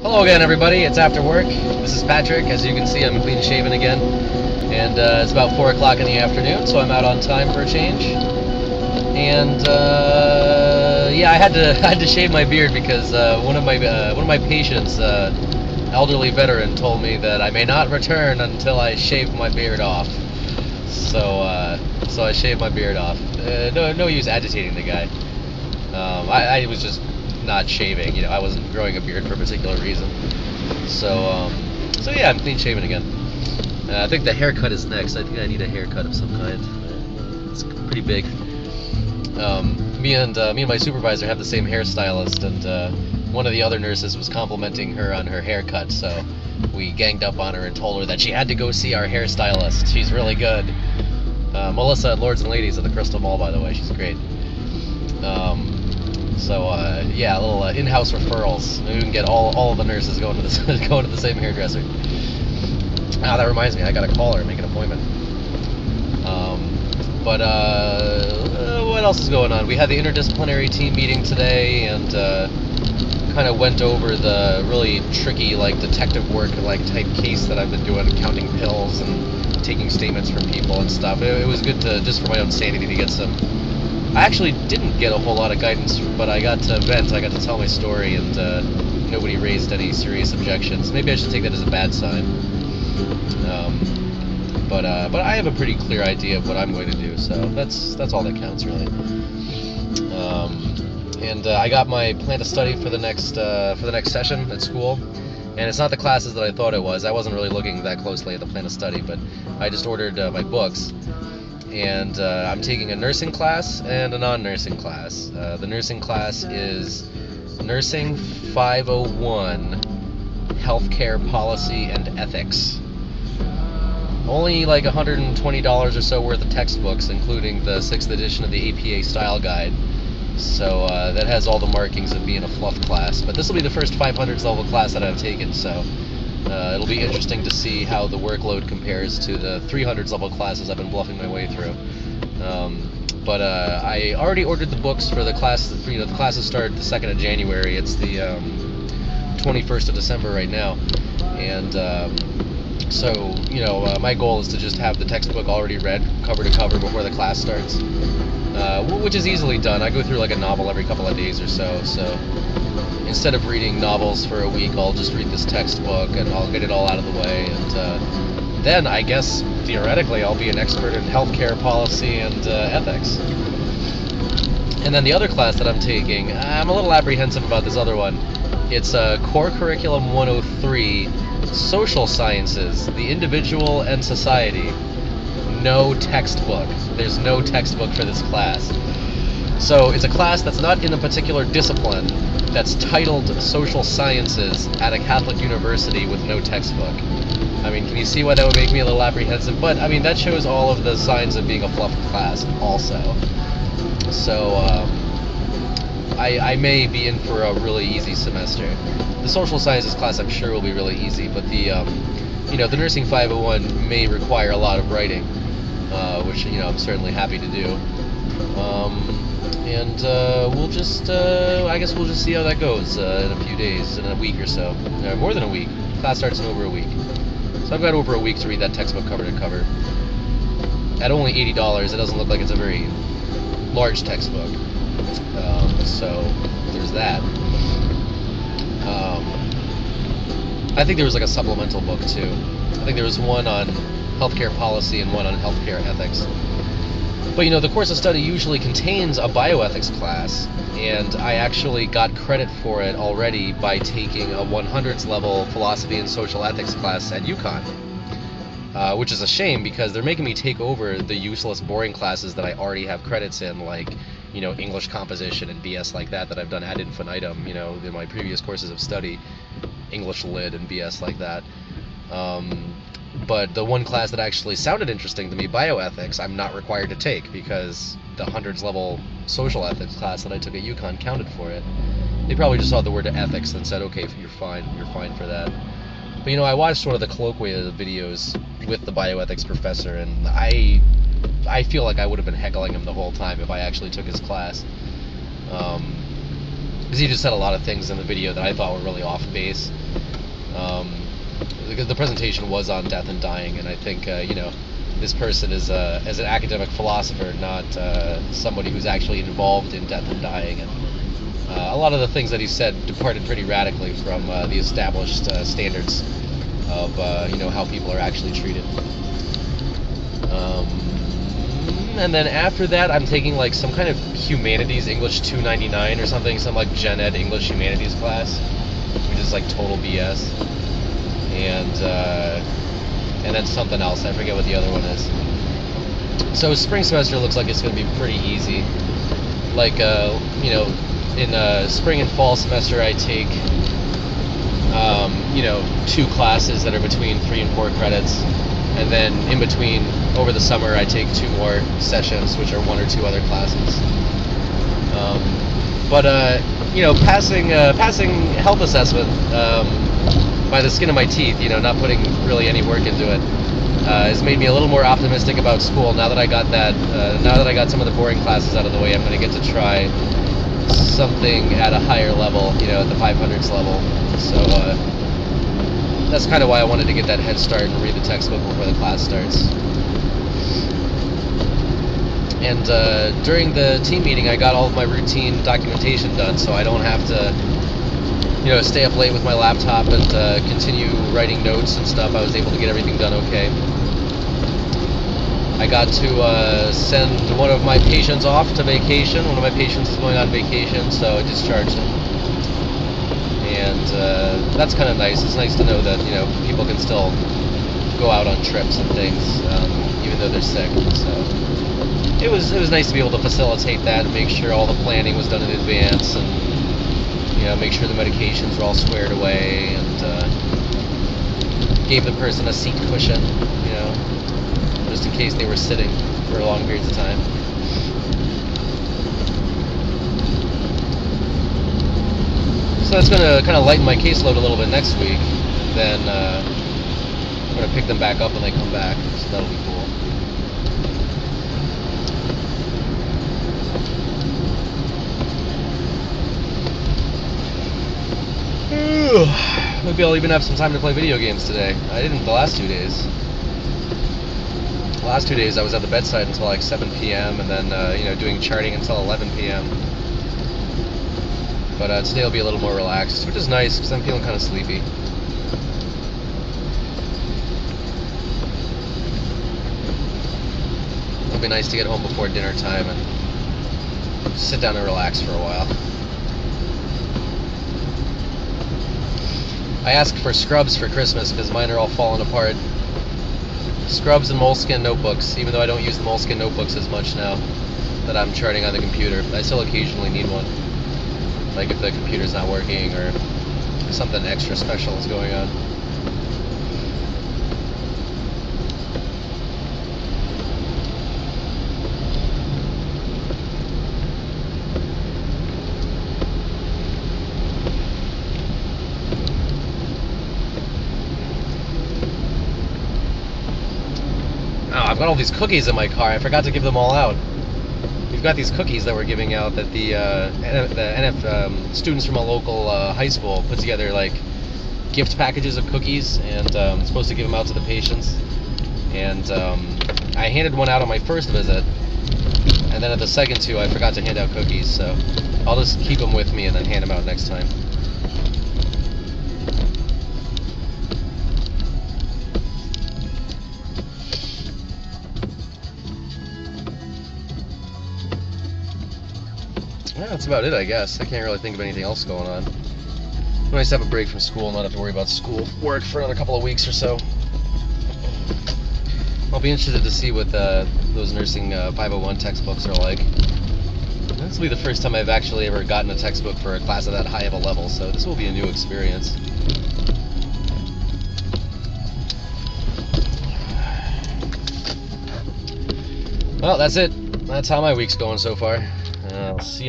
Hello again, everybody. It's after work. This is Patrick. As you can see, I'm clean shaven again, and it's about 4 o'clock in the afternoon, so I'm out on time for a change. And yeah, I had to shave my beard because one of my patients, elderly veteran, told me that I may not return until I shave my beard off. So I shaved my beard off. No use agitating the guy. I was just not shaving. I wasn't growing a beard for a particular reason. So yeah, I'm clean shaven again. I think the haircut is next. I think I need a haircut of some kind. It's pretty big. Me and my supervisor have the same hairstylist, and one of the other nurses was complimenting her on her haircut, so we ganged up on her and told her that she had to go see our hairstylist. She's really good. Melissa at Lords and Ladies at the Crystal Mall, by the way. She's great. Yeah, a little in-house referrals. Maybe we can get all of the nurses going to the same hairdresser. Ah, that reminds me, I gotta call her and make an appointment. What else is going on? We had the interdisciplinary team meeting today, and kind of went over the really tricky, detective work, type case that I've been doing, counting pills and taking statements from people and stuff. It was good to, just for my own sanity, to get some. I actually didn't get a whole lot of guidance, but I got to vent, I got to tell my story, and nobody raised any serious objections. Maybe I should take that as a bad sign. But I have a pretty clear idea of what I'm going to do, so that's all that counts, really. I got my plan to study for the next session at school, and it's not the classes that I thought it was. I wasn't really looking that closely at the plan to study, but I just ordered my books. And I'm taking a nursing class and a non-nursing class. The nursing class is Nursing 501, Healthcare Policy and Ethics. Only like $120 or so worth of textbooks, including the 6th edition of the APA Style Guide. So that has all the markings of being a fluff class. But this will be the first 500s level class that I've taken, so it'll be interesting to see how the workload compares to the 300s level classes I've been bluffing my way through. I already ordered the books for the class. The classes start the 2nd of January. It's the 21st of December right now, and my goal is to just have the textbook already read, cover to cover, before the class starts, which is easily done. I go through like a novel every couple of days or so. Instead of reading novels for a week, I'll just read this textbook and I'll get it all out of the way, and then I guess theoretically I'll be an expert in healthcare policy and ethics. And then the other class that I'm taking, I'm a little apprehensive about this other one. It's Core Curriculum 103, Social Sciences, the Individual and Society. No textbook. There's no textbook for this class. So it's a class that's not in a particular discipline, that's titled Social Sciences at a Catholic university with no textbook. I mean, can you see why that would make me a little apprehensive? But, I mean, that shows all of the signs of being a fluff class also. So, I may be in for a really easy semester. The Social Sciences class, I'm sure, will be really easy, but the Nursing 501 may require a lot of writing, which, I'm certainly happy to do. We'll just, I guess we'll just see how that goes in a few days, in a week or so. More than a week. Class starts in over a week. So I've got over a week to read that textbook cover to cover. At only $80, it doesn't look like it's a very large textbook. So there's that. I think there was like a supplemental book too. I think there was one on healthcare policy and one on healthcare ethics. But the course of study usually contains a bioethics class, and I actually got credit for it already by taking a 100s level philosophy and social ethics class at UConn, which is a shame because they're making me take over the useless, boring classes that I already have credits in, like English composition and BS like that I've done ad infinitum, in my previous courses of study, English lit and BS like that. But the one class that actually sounded interesting to me, bioethics, I'm not required to take because the 100s level social ethics class that I took at UConn counted for it. They probably just saw the word ethics and said, okay, you're fine for that. But I watched sort of the colloquia videos with the bioethics professor, and I feel like I would have been heckling him the whole time if I actually took his class. Because he just said a lot of things in the video that I thought were really off base. Because the presentation was on death and dying, and I think this person is as an academic philosopher, not somebody who's actually involved in death and dying. And a lot of the things that he said departed pretty radically from the established standards of how people are actually treated. And then after that, I'm taking like some kind of humanities English 299 or something, some like gen ed English humanities class, which is like total BS. And then something else, I forget what the other one is. So spring semester looks like it's going to be pretty easy. Like in spring and fall semester, I take 2 classes that are between 3 and 4 credits. And then in between, over the summer, I take 2 more sessions, which are 1 or 2 other classes. Passing health assessment by the skin of my teeth, not putting really any work into it, has made me a little more optimistic about school. Now that I got that, now that I got some of the boring classes out of the way, I'm going to get to try something at a higher level, at the 500s level. So that's kind of why I wanted to get that head start and read the textbook before the class starts. And during the team meeting, I got all of my routine documentation done, so I don't have to, stay up late with my laptop and continue writing notes and stuff. I was able to get everything done okay. I got to send one of my patients off to vacation. One of my patients is going on vacation, so I discharged him. And that's kind of nice. It's nice to know that people can still go out on trips and things, even though they're sick. So it was nice to be able to facilitate that and make sure all the planning was done in advance, and make sure the medications were all squared away, and gave the person a seat cushion, just in case they were sitting for long periods of time. So that's going to kind of lighten my caseload a little bit next week. Then I'm going to pick them back up when they come back, so that'll be cool. Maybe I'll even have some time to play video games today. I didn't the last 2 days. The last 2 days I was at the bedside until like 7 p.m. and then doing charting until 11 p.m. But today will be a little more relaxed, which is nice because I'm feeling kind of sleepy. It'll be nice to get home before dinner time and sit down and relax for a while. I asked for scrubs for Christmas because mine are all falling apart. Scrubs and Moleskine notebooks, even though I don't use the Moleskine notebooks as much now that I'm charting on the computer. I still occasionally need one. Like if the computer's not working or something extra special is going on. I've got all these cookies in my car. I forgot to give them all out. We've got these cookies that we're giving out that the students from a local high school put together, like gift packages of cookies, and I'm supposed to give them out to the patients. And I handed one out on my first visit, and then at the second 2 I forgot to hand out cookies, so I'll just keep them with me and then hand them out next time. Yeah, that's about it, I guess. I can't really think of anything else going on. It's nice to have a break from school and not have to worry about school work for another couple of weeks or so. I'll be interested to see what those nursing 501 textbooks are like. This will be the first time I've actually ever gotten a textbook for a class at that high of a level, so this will be a new experience. Well, that's it. That's how my week's going so far. I'll see you.